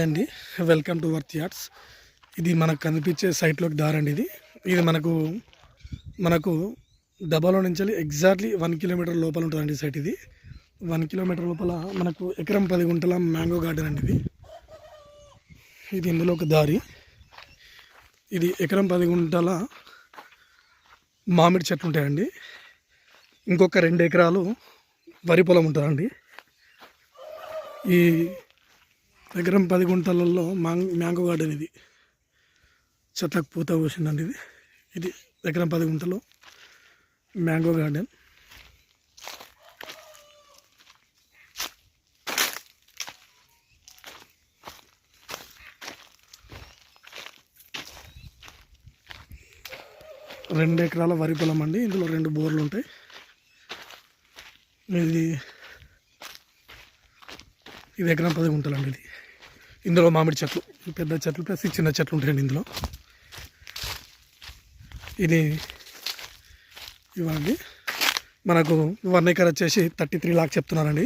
Hi అండి, welcome to worth yards. ఇది మనకు కనిపించే సైట్లోకి దారండి. ఇది మనకు డబ్బాలో నుంచి ఎగ్జాక్ట్లీ 1 కిలోమీటర్ లోపల ఉంటుందండి సైట్. ఇది 1 కిలోమీటర్ లోపల మనకు ఎకరం 10 గుంటల మ్యాంగో గార్డెన్ అండి. ఇది ఇందులో ఒక దారి. ఇది ఎకరం 10 గుంటల మామిడి చెట్లు ఉంటాయండి. ఇంకొక 2 ఎకరాలు వరి పొలం ఉంటుందండి. ఈ ఎకరం 10 గుంటలలో మ్యాంగో గార్డెన్. ఇది చెట్లకు పూత పోసిందండి. ఇది ఎకరం 10 గుంటలో మ్యాంగో గార్డెన్. రెండు ఎకరాల వరి పొలం అండి. ఇందులో 2 బోర్లు ఉంటాయి. ఇది ఎకరం 10 గుంటలు అండి. ఇందులో మామిడి చెట్లు, పెద్ద చెట్లు ప్లస్ చిన్న చెట్లు ఉంటాయండి ఇందులో. ఇవ్వండి మనకు 1 ఎకర్ వచ్చేసి 33 లాక్స్ చెప్తున్నారండి.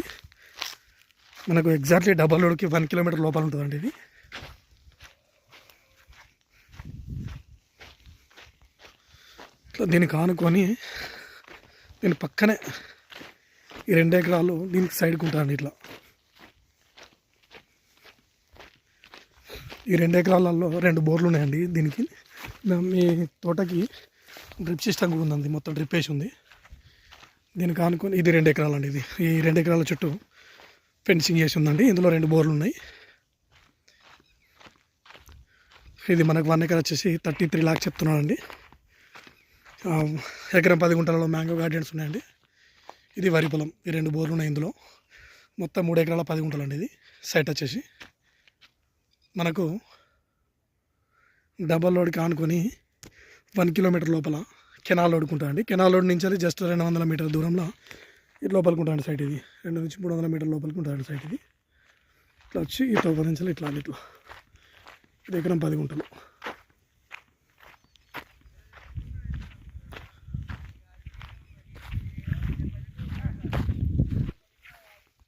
మనకు ఎగ్జాక్ట్లీ డబల్ రోడ్కి 1 కిలోమీటర్ లోపల ఉంటుందండి. ఇది ఇట్లా దీనికి ఆనుకొని దీని పక్కనే ఈ 2 ఎకరాలు దీనికి సైడ్కి ఉంటాయండి. ఇట్లా ఈ 2 ఎకరాలలో 2 బోర్లు ఉన్నాయండి. దీనికి మీ తోటకి డ్రిప్ సిస్టమ్ కూడా ఉందండి. మొత్తం డ్రిప్ వేసి ఉంది. దీనికి ఆనుకొని ఇది 2 ఎకరాలు అండి. ఈ 2 ఎకరాల చుట్టూ ఫెన్సింగ్ చేసి ఉందండి. ఇందులో 2 బోర్లు ఉన్నాయి. ఇది మనకు 1 ఎకర్ వచ్చేసి 33 లాక్స్ చెప్తున్నానండి. ఎకరం 10 గుంటలలో మ్యాంగో గార్డెన్స్ ఉన్నాయండి. ఇది వరి పొలం. ఈ 2 బోర్లు ఉన్నాయి. ఇందులో మొత్తం 3 ఎకరాల 10 గుంటలు అండి. ఇది సైట్ వచ్చేసి మనకు డబల్ రోడ్కి ఆనుకొని 1 కిలోమీటర్ లోపల కెనాల్ రోడ్కి ఉంటుందండి. కెనాల్ రోడ్ నుంచి జస్ట్ 200 మీటర్ దూరంలో ఇటు లోపలికి ఉంటుంది సైట్. ఇది 200 నుంచి 300 మీటర్ లోపలికి ఉంటుందండి సైట్. ఇది ఇట్లా వచ్చి ఈ తోప నుంచి ఇట్లా ఇది ఎకరం 10 గుంటలు.